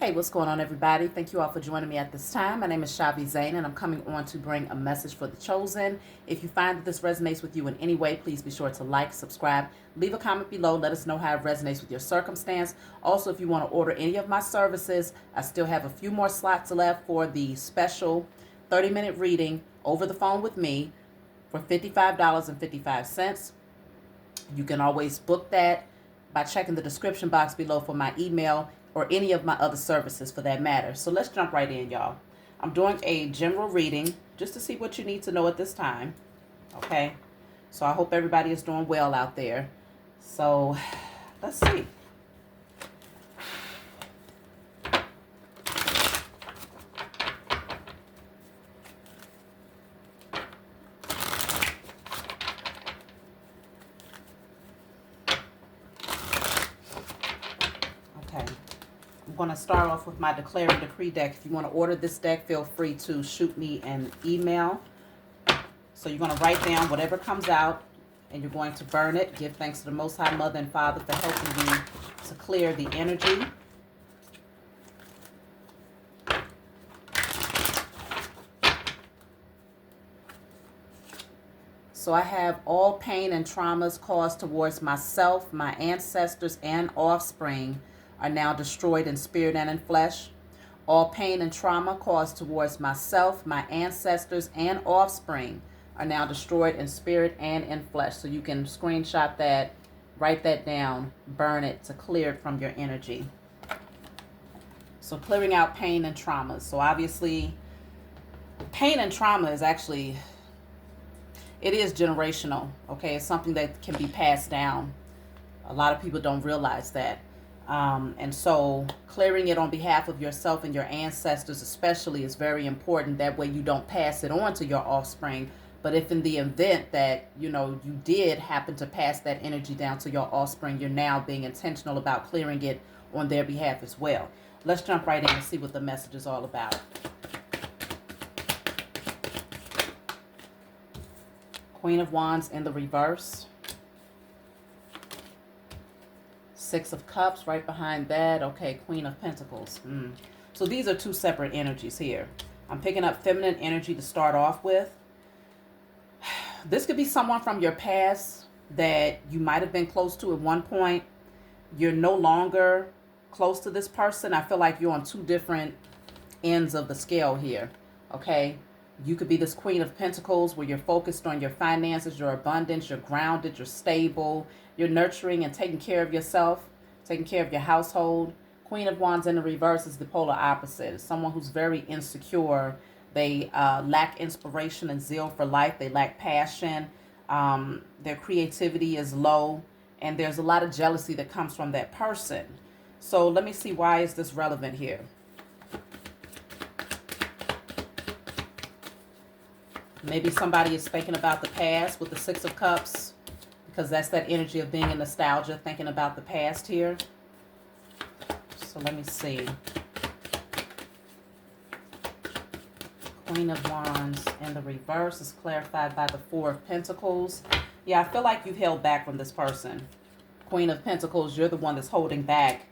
Hey, what's going on, everybody? Thank you all for joining me at this time. My name is Shavi Zane, and I'm coming on to bring a message for the chosen. If you find that this resonates with you in any way, please be sure to like, subscribe, leave a comment below. Let us know how it resonates with your circumstance. Also, if you want to order any of my services, I still have a few more slots left for the special 30-minute reading over the phone with me for $55.55. You can always book that by checking the description box below for my email or any of my other services for that matter. So let's jump right in, y'all. I'm doing a general reading just to see what you need to know at this time. Okay? So I hope everybody is doing well out there. So let's see. Okay. I'm going to start off with my Declare and Decree deck. If you want to order this deck, feel free to shoot me an email. So you're going to write down whatever comes out, and you're going to burn it. Give thanks to the Most High Mother and Father for helping you to clear the energy. So I have all pain and traumas caused towards myself, my ancestors, and offspring are now destroyed in spirit and in flesh. All pain and trauma caused towards myself, my ancestors, and offspring are now destroyed in spirit and in flesh. So you can screenshot that, write that down, burn it to clear it from your energy. So clearing out pain and trauma. So obviously, pain and trauma is actually, it is generational, okay? It's something that can be passed down. A lot of people don't realize that. And so clearing it on behalf of yourself and your ancestors especially is very important. That way you don't pass it on to your offspring. But if in the event that, you did happen to pass that energy down to your offspring, you're now being intentional about clearing it on their behalf as well. Let's jump right in and see what the message is all about. Queen of Wands in the reverse. Six of Cups right behind that. Okay, Queen of Pentacles. So these are two separate energies here. I'm picking up feminine energy to start off with. This could be someone from your past that you might have been close to at one point. You're no longer close to this person. I feel like you're on two different ends of the scale here. Okay? You could be this Queen of Pentacles where you're focused on your finances, your abundance, you're grounded, you're stable, you're nurturing and taking care of yourself, taking care of your household. Queen of Wands in the reverse is the polar opposite. It's someone who's very insecure. They lack inspiration and zeal for life. They lack passion. Their creativity is low. And there's a lot of jealousy that comes from that person. So let me see, why is this relevant here? Maybe somebody is thinking about the past with the Six of Cups, because that's that energy of being in nostalgia, thinking about the past here. So let me see. Queen of Wands in the reverse is clarified by the Four of Pentacles. Yeah, I feel like you've held back from this person. Queen of Pentacles, you're the one that's holding back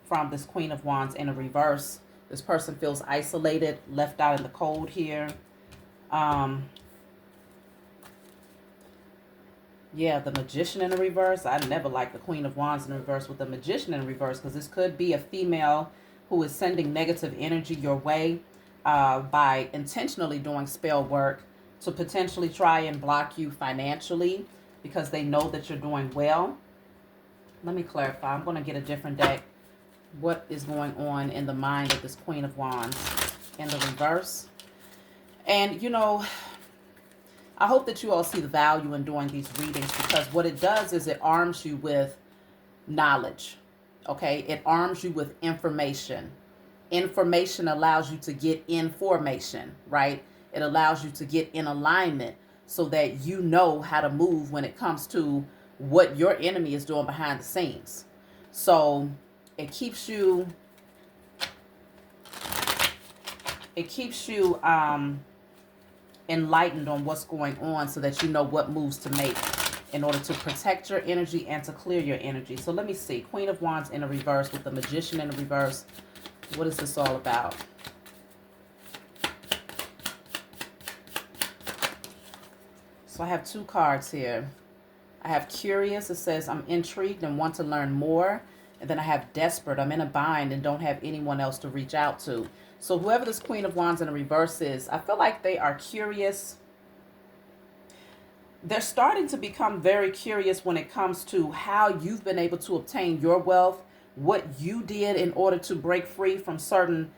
from this Queen of Wands in the reverse. This person feels isolated, left out in the cold here. Yeah, the Magician in the reverse. I never liked the Queen of Wands in the reverse with the Magician in the reverse, because this could be a female who is sending negative energy your way by intentionally doing spell work to potentially try and block you financially because they know that you're doing well. Let me clarify. I'm going to get a different deck. What is going on in the mind of this Queen of Wands in the reverse? And, I hope that you all see the value in doing these readings, because what it does is it arms you with knowledge, okay? It arms you with information. Information allows you to get information, right? It allows you to get in alignment so that you know how to move when it comes to what your enemy is doing behind the scenes. So it keeps you enlightened on what's going on, so that you know what moves to make in order to protect your energy and to clear your energy. So let me see. Queen of Wands in the reverse with the Magician in the reverse. What is this all about? So I have two cards here. I have curious. It says I'm intrigued and want to learn more. And then I have desperate. I'm in a bind and don't have anyone else to reach out to. So whoever this Queen of Wands in the reverse is, I feel like they are curious. They're starting to become very curious when it comes to how you've been able to obtain your wealth, what you did in order to break free from certain,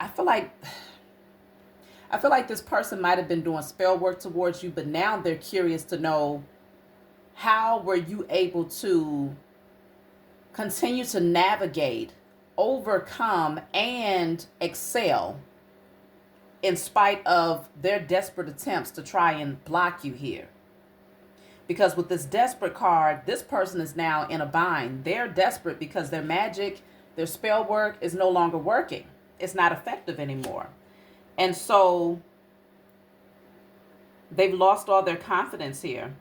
I feel like this person might have been doing spell work towards you, but now they're curious to know, how were you able to continue to navigate, overcome, and excel in spite of their desperate attempts to try and block you here? Because with this desperate card, this person is now in a bind. They're desperate because their magic, their spell work is no longer working. It's not effective anymore. And so they've lost all their confidence here.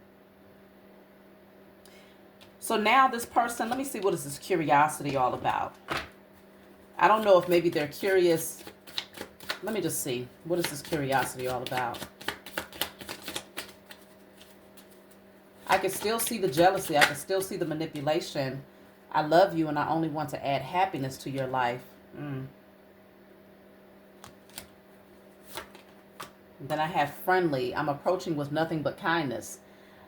So now this person, let me see, what is this curiosity all about? I don't know if maybe they're curious. Let me just see. What is this curiosity all about? I can still see the jealousy. I can still see the manipulation. I love you and I only want to add happiness to your life. Then I have friendly. I'm approaching with nothing but kindness.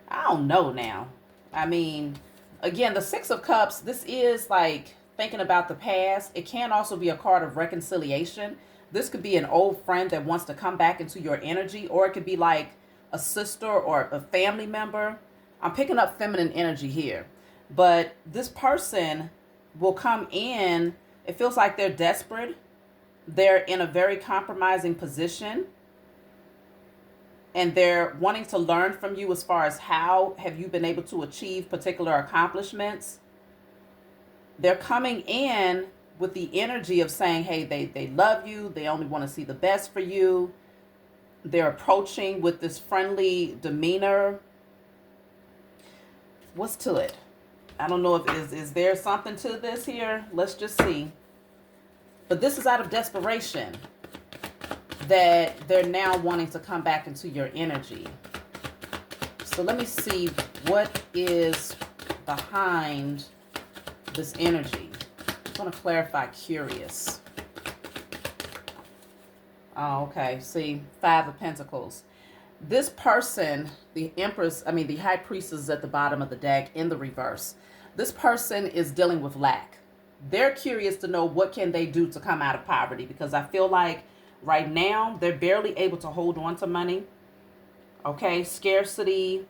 I don't know now. I mean, again, the Six of Cups, this is like thinking about the past. It can also be a card of reconciliation. This could be an old friend that wants to come back into your energy, or it could be like a sister or a family member. I'm picking up feminine energy here. But this person will come in. It feels like they're desperate. They're in a very compromising position. And they're wanting to learn from you as far as how have you been able to achieve particular accomplishments. They're coming in with the energy of saying, hey, they love you. They only want to see the best for you. They're approaching with this friendly demeanor. What's to it? I don't know if is there something to this here? Let's just see. But this is out of desperation that they're now wanting to come back into your energy. So let me see what is behind this energy. I want to clarify curious. Oh, okay. See, Five of Pentacles. This person, the Empress, the High Priestess is at the bottom of the deck in the reverse. This person is dealing with lack. They're curious to know what can they do to come out of poverty, because I feel like right now they're barely able to hold on to money. Okay, scarcity.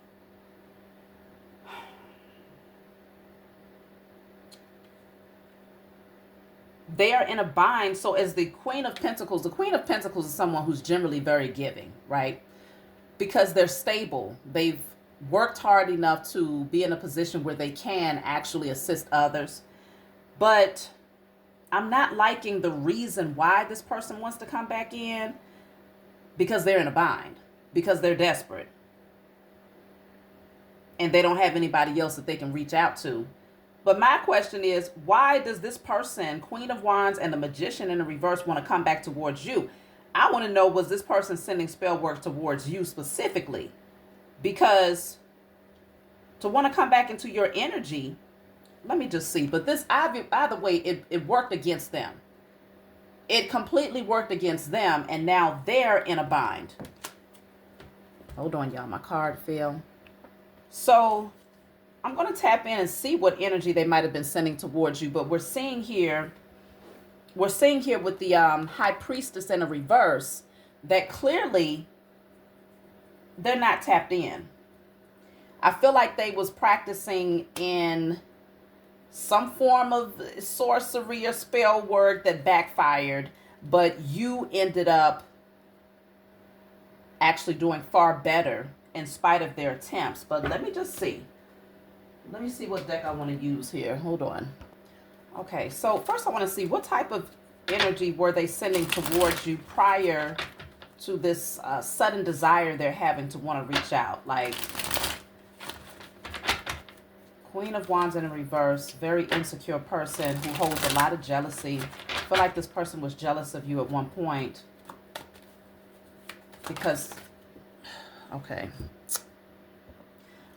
They are in a bind. So as the Queen of Pentacles is someone who's generally very giving, right? Because they're stable. They've worked hard enough to be in a position where they can actually assist others. But I'm not liking the reason why this person wants to come back in, because they're in a bind, because they're desperate. And they don't have anybody else that they can reach out to. But my question is, why does this person, Queen of Wands and the Magician in the reverse, want to come back towards you? I want to know, was this person sending spell work towards you specifically? Because to want to come back into your energy, let me just see. But this, by the way, it worked against them. It completely worked against them, and now they're in a bind. Hold on, y'all. My card fell. So I'm going to tap in and see what energy they might have been sending towards you. But we're seeing here with the High Priestess in a reverse that clearly they're not tapped in. I feel like they was practicing in some form of sorcery or spell work that backfired, but you ended up actually doing far better in spite of their attempts. But let me just see. Let me see what deck I want to use here. Hold on. Okay, so first I want to see what type of energy were they sending towards you prior to this sudden desire they're having to want to reach out. Like, Queen of Wands in reverse, very insecure person who holds a lot of jealousy. feel like this person was jealous of you at one point because, okay.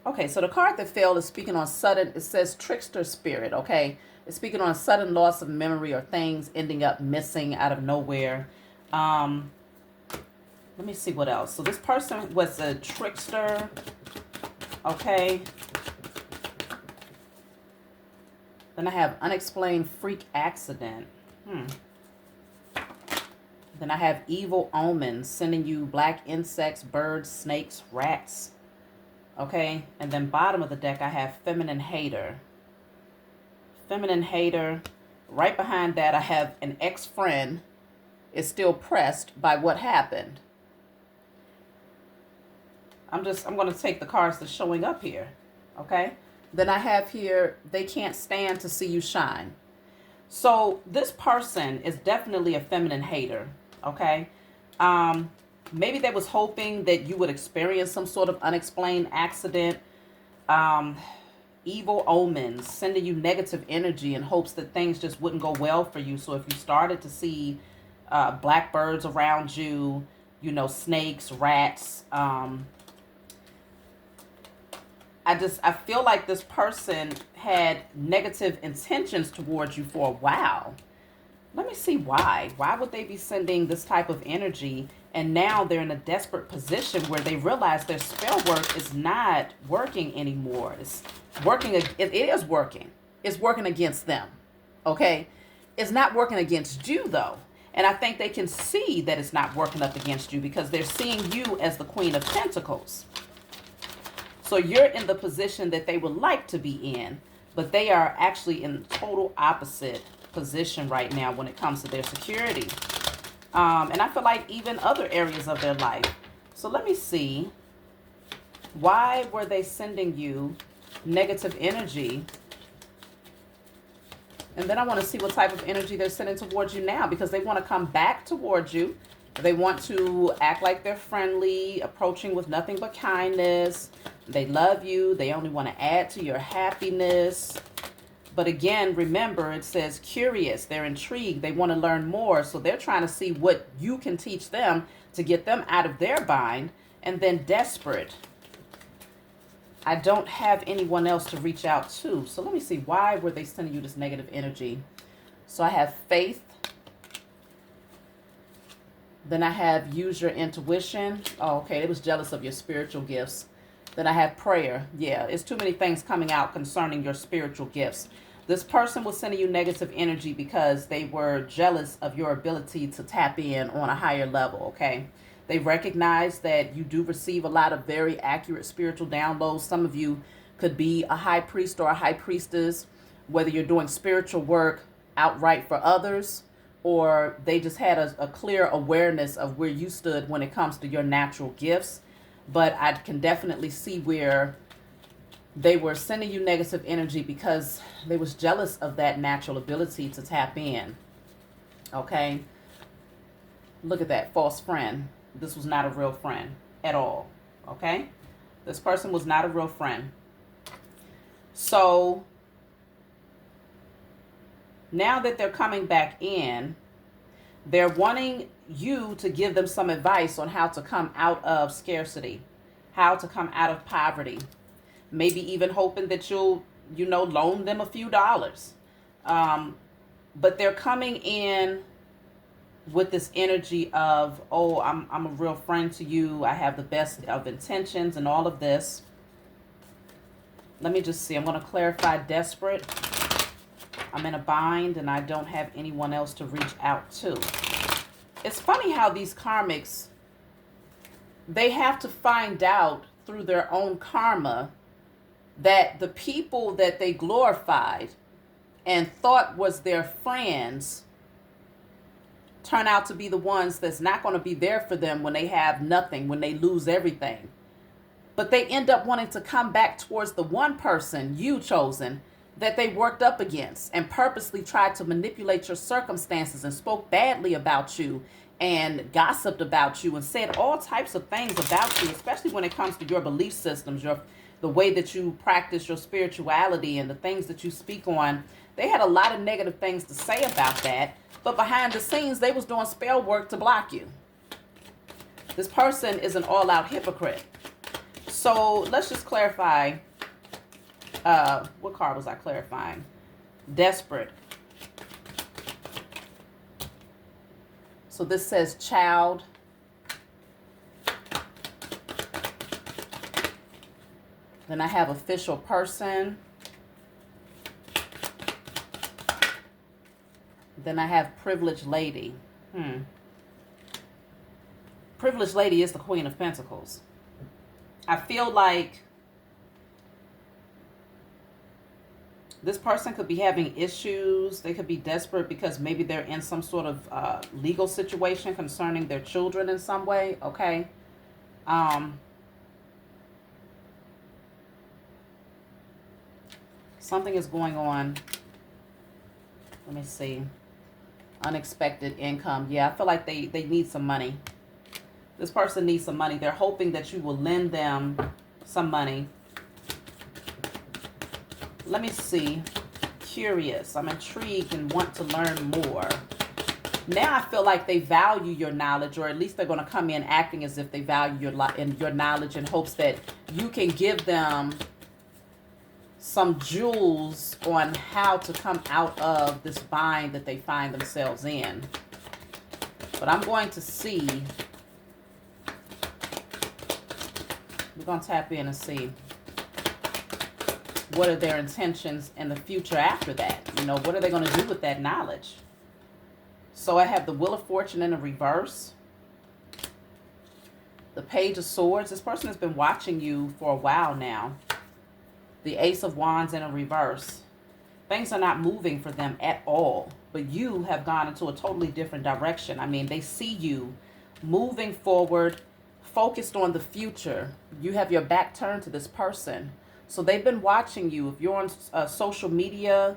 Okay, so the card that fell is speaking on sudden, it says trickster spirit, okay? It's speaking on a sudden loss of memory or things ending up missing out of nowhere. Let me see what else. So this person was a trickster, okay? Then I have unexplained freak accident. Then I have evil omens, sending you black insects, birds, snakes, rats. Okay, and then bottom of the deck, I have feminine hater. Feminine hater. Right behind that, I have an ex-friend is still pressed by what happened. I'm going to take the cards that's showing up here. Okay, then I have here, they can't stand to see you shine. So this person is definitely a feminine hater. Okay, maybe they was hoping that you would experience some sort of unexplained accident. Evil omens, sending you negative energy in hopes that things just wouldn't go well for you. So if you started to see blackbirds around you, you know, snakes, rats, I feel like this person had negative intentions towards you for a while. Let me see why. Why would they be sending this type of energy? And now they're in a desperate position where they realize their spell work is not working anymore. It's working. It is working. It's working against them. Okay. It's not working against you though. And I think they can see that it's not working up against you because they're seeing you as the Queen of Pentacles. So you're in the position that they would like to be in, but they are actually in total opposite position right now when it comes to their security. And I feel like even other areas of their life. So let me see. Why were they sending you negative energy? And then I want to see what type of energy they're sending towards you now, because they want to come back towards you. They want to act like they're friendly, approaching with nothing but kindness. They love you. They only want to add to your happiness. But again, remember, it says curious. They're intrigued. They want to learn more. So they're trying to see what you can teach them to get them out of their bind. And then desperate. I don't have anyone else to reach out to. So let me see. Why were they sending you this negative energy? So I have faith. Then I have use your intuition. Oh, okay. It was jealous of your spiritual gifts. Then I have prayer. Yeah, it's too many things coming out concerning your spiritual gifts. This person was sending you negative energy because they were jealous of your ability to tap in on a higher level, okay? They recognize that you do receive a lot of very accurate spiritual downloads. Some of you could be a high priest or a high priestess, whether you're doing spiritual work outright for others, or they just had a clear awareness of where you stood when it comes to your natural gifts. But I can definitely see where they were sending you negative energy because they was jealous of that natural ability to tap in. Okay? Look at that, false friend. This was not a real friend at all. Okay? This person was not a real friend. So now that they're coming back in, they're wanting you to give them some advice on how to come out of scarcity, how to come out of poverty. Maybe even hoping that you'll, loan them a few dollars. But they're coming in with this energy of, oh, I'm a real friend to you. I have the best of intentions and all of this. Let me just see. I'm going to clarify desperate. I'm in a bind and I don't have anyone else to reach out to. It's funny how these karmics, they have to find out through their own karma that the people that they glorified and thought was their friends turn out to be the ones that's not going to be there for them when they have nothing, when they lose everything. But they end up wanting to come back towards the one person, you chosen, that they worked up against and purposely tried to manipulate your circumstances and spoke badly about you and gossiped about you and said all types of things about you, especially when it comes to your belief systems, the way that you practice your spirituality and the things that you speak on. They had a lot of negative things to say about that, But behind the scenes, they was doing spell work to block you. This person is an all-out hypocrite. So let's just clarify. What card was I clarifying? Desperate. So this says child. Then I have official person. Then I have privileged lady. Privileged lady is the Queen of Pentacles. I feel like this person could be having issues. They could be desperate because maybe they're in some sort of legal situation concerning their children in some way. Okay. Something is going on. Let me see. Unexpected income. Yeah, I feel like they need some money. This person needs some money. They're hoping that you will lend them some money. Let me see. Curious. I'm intrigued and want to learn more. Now I feel like they value your knowledge, or at least they're going to come in acting as if they value your knowledge in hopes that you can give them some jewels on how to come out of this bind that they find themselves in. But I'm going to see. We're going to tap in and see. What are their intentions in the future after that? You know, what are they going to do with that knowledge? So I have the Wheel of Fortune in the reverse. The Page of Swords. This person has been watching you for a while now. The Ace of Wands in a reverse. Things are not moving for them at all. But you have gone into a totally different direction. I mean, they see you moving forward, focused on the future. You have your back turned to this person. So they've been watching you. If you're on social media,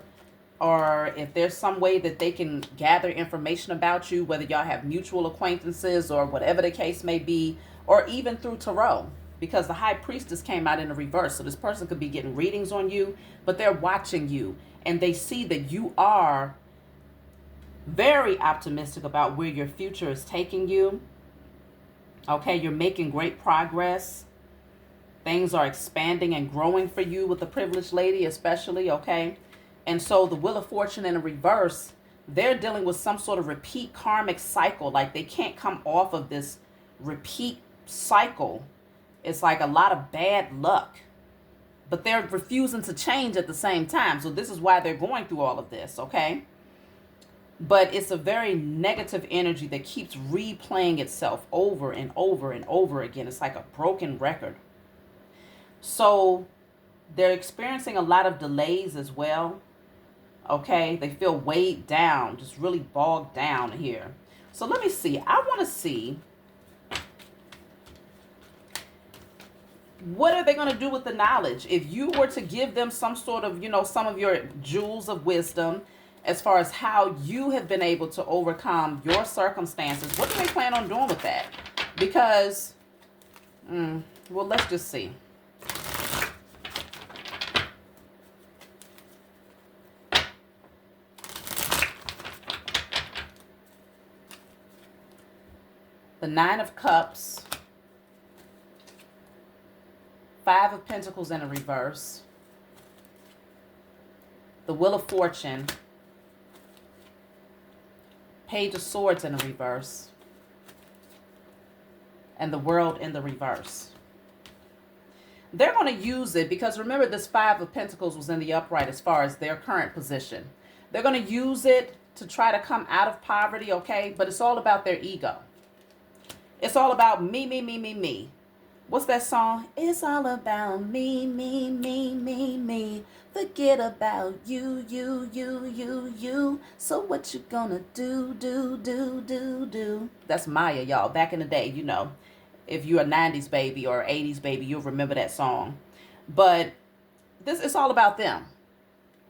or if there's some way that they can gather information about you, whether y'all have mutual acquaintances or whatever the case may be, or even through tarot. Because the High Priestess came out in the reverse. So this person could be getting readings on you, but they're watching you. And they see that you are very optimistic about where your future is taking you. Okay, you're making great progress. Things are expanding and growing for you with the privileged lady especially, okay? And so the Wheel of Fortune in the reverse, they're dealing with some sort of repeat karmic cycle. Like they can't come off of this repeat cycle. It's like a lot of bad luck, but they're refusing to change at the same time. So this is why they're going through all of this, okay? But it's a very negative energy that keeps replaying itself over and over and over again. It's like a broken record. So they're experiencing a lot of delays as well, okay? They feel weighed down, just really bogged down here. So let me see. I want to see, what are they going to do with the knowledge? If you were to give them some sort of, you know, some of your jewels of wisdom as far as how you have been able to overcome your circumstances, what do they plan on doing with that? Because, well, let's just see. The Nine of Cups. Five of Pentacles in a reverse. The Wheel of Fortune. Page of Swords in a reverse. And the World in the reverse. They're going to use it because remember this Five of Pentacles was in the upright as far as their current position. They're going to use it to try to come out of poverty, okay? But it's all about their ego. It's all about me, me, me, me, me. What's that song? It's all about me, me, me, me, me. Forget about you, you, you, you, you. So what you gonna do, do, do, do, do? That's Maya, y'all. Back in the day, you know. If you're a 90s baby or 80s baby, you'll remember that song. But this is all about them.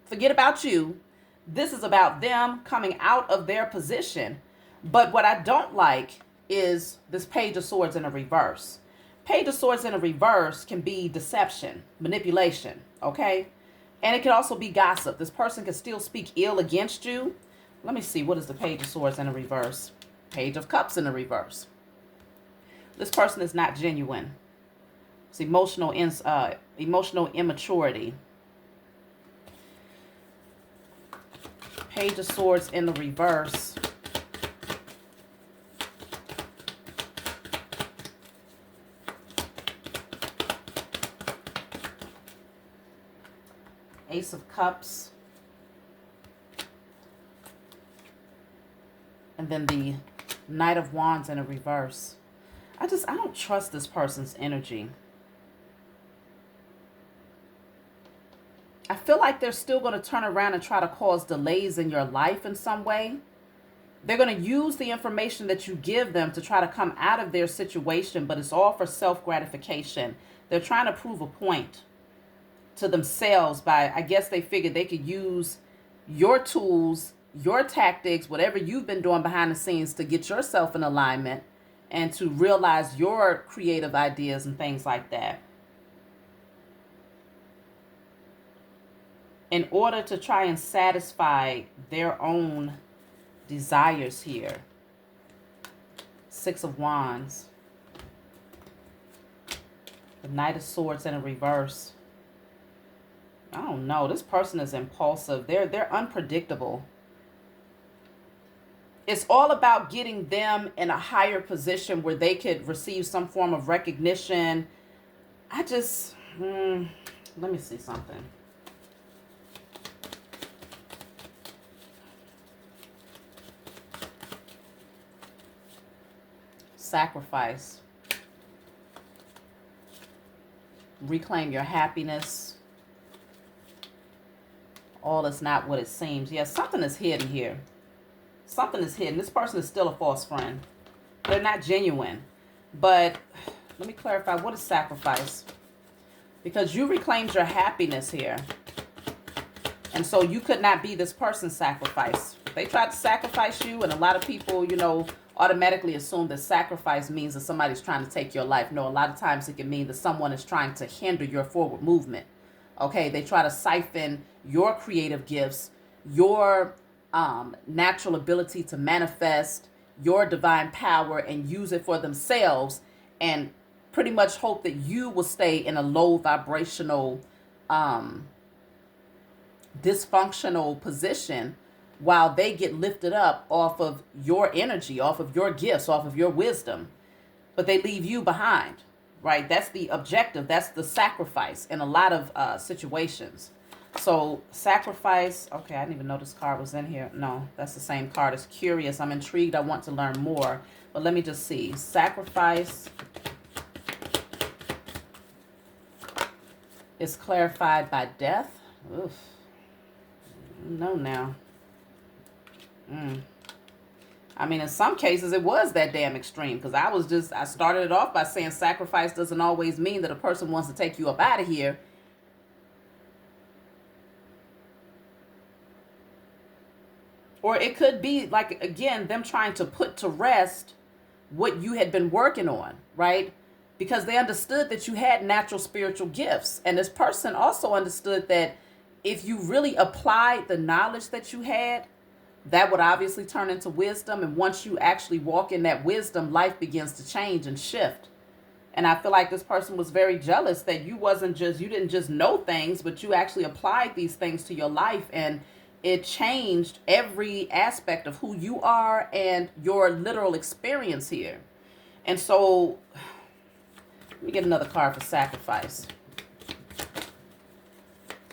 Forget about you. This is about them coming out of their position. But what I don't like is this Page of Swords in a reverse. Page of Swords in a reverse can be deception, manipulation, okay? And it can also be gossip. This person can still speak ill against you, Let me see. What is the Page of Swords in the reverse? Page of Cups in the reverse. This person is not genuine. It's emotional immaturity. Page of Swords in the reverse. Ace of Cups. And then the Knight of Wands in a reverse. I don't trust this person's energy. I feel like they're still going to turn around and try to cause delays in your life in some way. They're going to use the information that you give them to try to come out of their situation, but it's all for self-gratification. They're trying to prove a point to themselves by, I guess they figured they could use your tools, your tactics, whatever you've been doing behind the scenes to get yourself in alignment and to realize your creative ideas and things like that. In order to try and satisfy their own desires here. Six of Wands. The Knight of Swords in a reverse. I don't know. This person is impulsive. They're unpredictable. It's all about getting them in a higher position where they could receive some form of recognition. Let me see something. Sacrifice. Reclaim your happiness. All is not what it seems. Yes, something is hidden here. Something is hidden. This person is still a false friend. They're not genuine. But let me clarify. What is sacrifice? Because you reclaimed your happiness here. And so you could not be this person's sacrifice. They tried to sacrifice you, and a lot of people, automatically assume that sacrifice means that somebody's trying to take your life. No, a lot of times it can mean that someone is trying to hinder your forward movement. Okay, they try to siphon your creative gifts, your natural ability to manifest, your divine power, and use it for themselves, and pretty much hope that you will stay in a low vibrational, dysfunctional position while they get lifted up off of your energy, off of your gifts, off of your wisdom. But they leave you behind, right? That's the objective. That's the sacrifice in a lot of situations. So sacrifice. Okay, I didn't even know this card was in here. No, that's the same card. It's curious. I'm intrigued. I want to learn more. But let me just see. Sacrifice is clarified by death. Oof. No, now. I mean, in some cases, it was that damn extreme. Because I started it off by saying sacrifice doesn't always mean that a person wants to take you up out of here. Or it could be, like, again, them trying to put to rest what you had been working on, right? Because they understood that you had natural spiritual gifts. And this person also understood that if you really applied the knowledge that you had, that would obviously turn into wisdom. And once you actually walk in that wisdom, life begins to change and shift. And I feel like this person was very jealous that you didn't just know things, but you actually applied these things to your life. And it changed every aspect of who you are and your literal experience here. And so, let me get another card for sacrifice.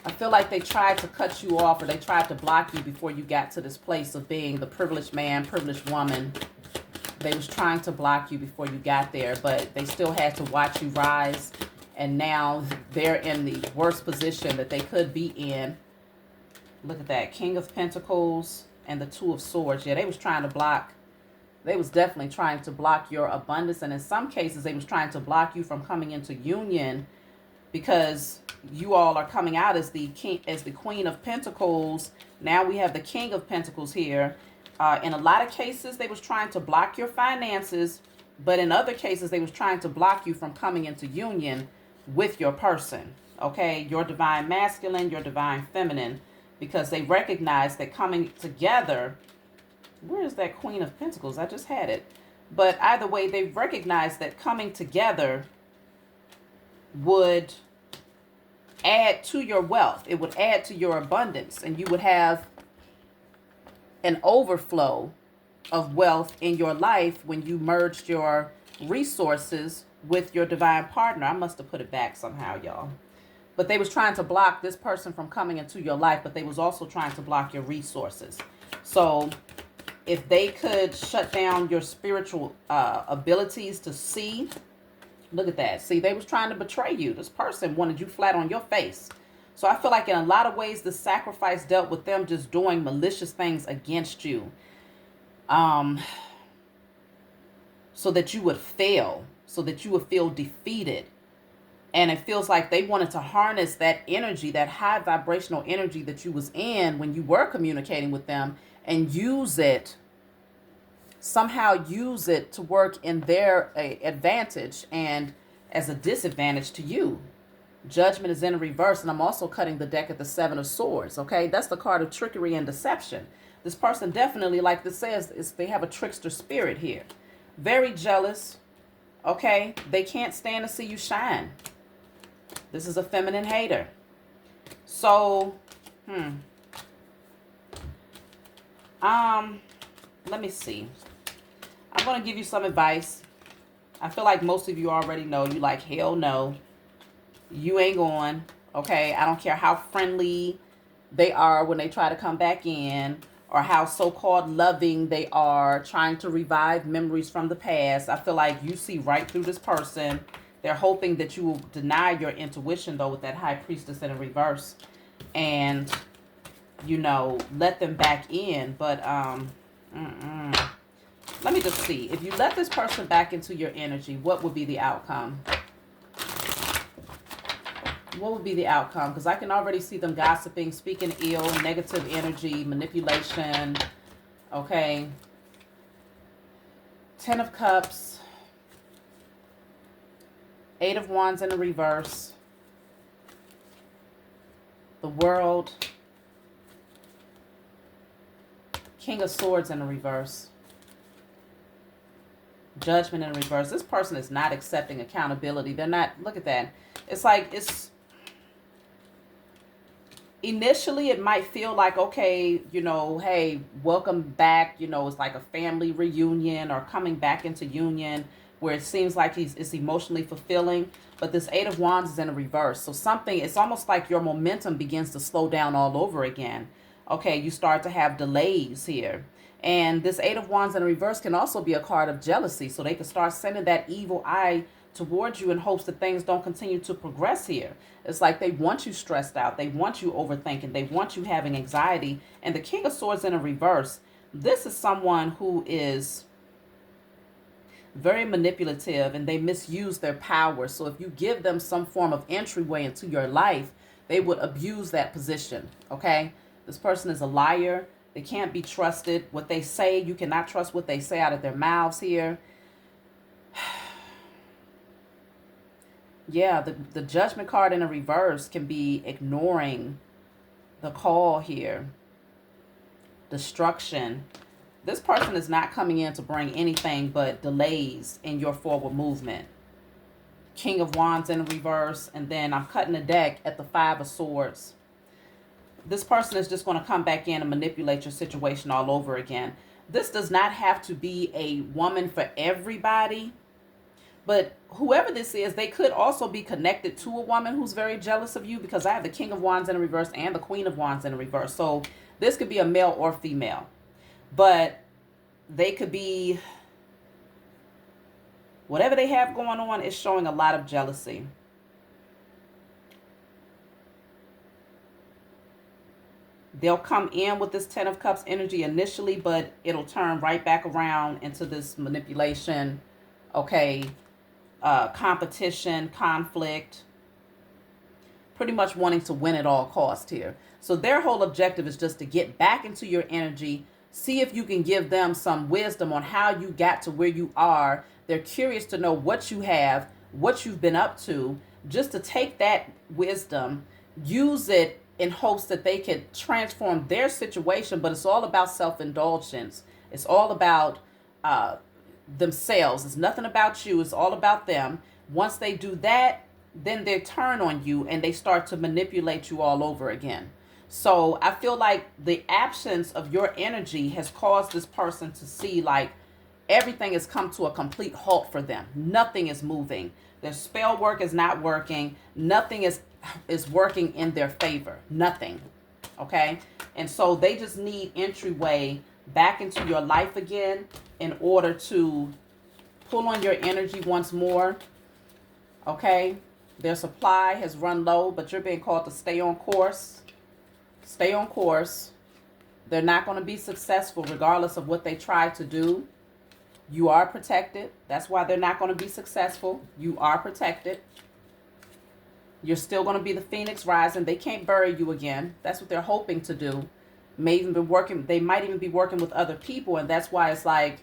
I feel like they tried to cut you off, or they tried to block you before you got to this place of being the privileged man, privileged woman. They was trying to block you before you got there, but they still had to watch you rise. And now they're in the worst position that they could be in. Look at that. King of Pentacles and the Two of Swords. Yeah, they was trying to block. They was definitely trying to block your abundance. And in some cases, they was trying to block you from coming into union, because you all are coming out as the Queen of Pentacles. Now we have the King of Pentacles here. In a lot of cases, they was trying to block your finances. But in other cases, they was trying to block you from coming into union with your person. Okay, your divine masculine, your divine feminine. Because they recognize that coming together Where is that Queen of Pentacles? I just had it. But either way, they've recognized that coming together would add to your wealth. It would add to your abundance, and you would have an overflow of wealth in your life when you merged your resources with your divine partner. I must have put it back somehow, y'all. But they was trying to block this person from coming into your life, but they was also trying to block your resources. So if they could shut down your spiritual abilities to see, look at that. See, they was trying to betray you. This person wanted you flat on your face. So I feel like in a lot of ways, the sacrifice dealt with them just doing malicious things against you. So that you would fail, so that you would feel defeated. And it feels like they wanted to harness that energy, that high vibrational energy that you was in when you were communicating with them, and somehow use it to work in their advantage and as a disadvantage to you. Judgment is in reverse, and I'm also cutting the deck at the Seven of Swords, okay? That's the card of trickery and deception. This person definitely, like this says, they have a trickster spirit here. Very jealous, okay? They can't stand to see you shine. This is a feminine hater. So, let me see. I'm going to give you some advice. I feel like most of you already know. You like, hell no. You ain't going. Okay, I don't care how friendly they are when they try to come back in, or how so-called loving they are, trying to revive memories from the past. I feel like you see right through this person. They're hoping that you will deny your intuition, though, with that High Priestess in a reverse. And, you know, let them back in. But, let me just see. If you let this person back into your energy, what would be the outcome? What would be the outcome? Because I can already see them gossiping, speaking ill, negative energy, manipulation. Okay. Ten of Cups. Eight of Wands in the reverse. The World. King of Swords in the reverse. Judgment in reverse. This person is not accepting accountability. They're not, look at that. It's like, initially it might feel like, okay, you know, hey, welcome back. You know, it's like a family reunion or coming back into union, where it seems like it's emotionally fulfilling. But this Eight of Wands is in a reverse. So it's almost like your momentum begins to slow down all over again. Okay, you start to have delays here. And this Eight of Wands in a reverse can also be a card of jealousy. So they can start sending that evil eye towards you in hopes that things don't continue to progress here. It's like they want you stressed out. They want you overthinking. They want you having anxiety. And the King of Swords in a reverse, this is someone who is very manipulative, and they misuse their power. So if you give them some form of entryway into your life, they would abuse that position. Okay, this person is a liar. They can't be trusted. What they say, you cannot trust what they say out of their mouths here. Yeah, the Judgment card in a reverse can be ignoring the call here. Destruction. This person is not coming in to bring anything but delays in your forward movement. King of Wands in reverse. And then I'm cutting the deck at the Five of Swords. This person is just going to come back in and manipulate your situation all over again. This does not have to be a woman for everybody. But whoever this is, they could also be connected to a woman who's very jealous of you, because I have the King of Wands in reverse and the Queen of Wands in reverse. So this could be a male or female. But they could be, whatever they have going on is showing a lot of jealousy. They'll come in with this Ten of Cups energy initially, but it'll turn right back around into this manipulation, okay, competition, conflict, pretty much wanting to win at all costs here. So their whole objective is just to get back into your energy, see if you can give them some wisdom on how you got to where you are. They're curious to know what you have, what you've been up to, just to take that wisdom, use it in hopes that they can transform their situation. But it's all about self-indulgence, It's all about themselves. It's nothing about you. It's all about them. Once they do that, then they turn on you and they start to manipulate you all over again. So I feel like the absence of your energy has caused this person to see like everything has come to a complete halt for them. Nothing is moving. Their spell work is not working. Nothing is working in their favor. Nothing. Okay? And so they just need entryway back into your life again in order to pull on your energy once more. Okay? Their supply has run low, but you're being called to stay on course. Stay on course. They're not going to be successful regardless of what they try to do. You are protected. That's why they're not going to be successful. You are protected. You're still going to be the phoenix rising. They can't bury you again. That's what they're hoping to do. They might even be working with other people, and that's why it's like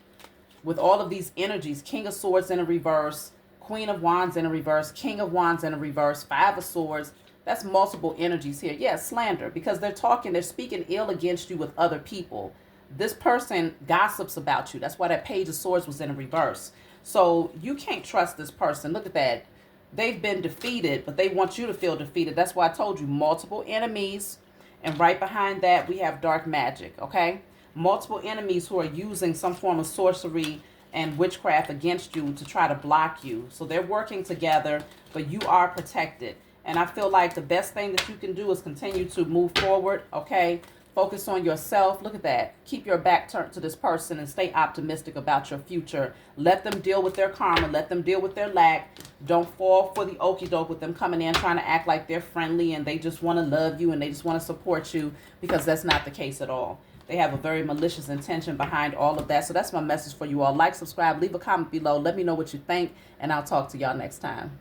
with all of these energies, King of Swords in a reverse, Queen of Wands in a reverse, King of Wands in a reverse, Five of Swords. That's multiple energies here. Yeah, slander, because they're speaking ill against you with other people. This person gossips about you. That's why that Page of Swords was in a reverse. So you can't trust this person. Look at that. They've been defeated, but they want you to feel defeated. That's why I told you multiple enemies. And right behind that, we have dark magic, okay? Multiple enemies who are using some form of sorcery and witchcraft against you to try to block you. So they're working together, but you are protected. And I feel like the best thing that you can do is continue to move forward, okay? Focus on yourself. Look at that. Keep your back turned to this person and stay optimistic about your future. Let them deal with their karma. Let them deal with their lack. Don't fall for the okie doke with them coming in trying to act like they're friendly and they just want to love you and they just want to support you, because that's not the case at all. They have a very malicious intention behind all of that. So that's my message for you all. Like, subscribe, leave a comment below. Let me know what you think, and I'll talk to y'all next time.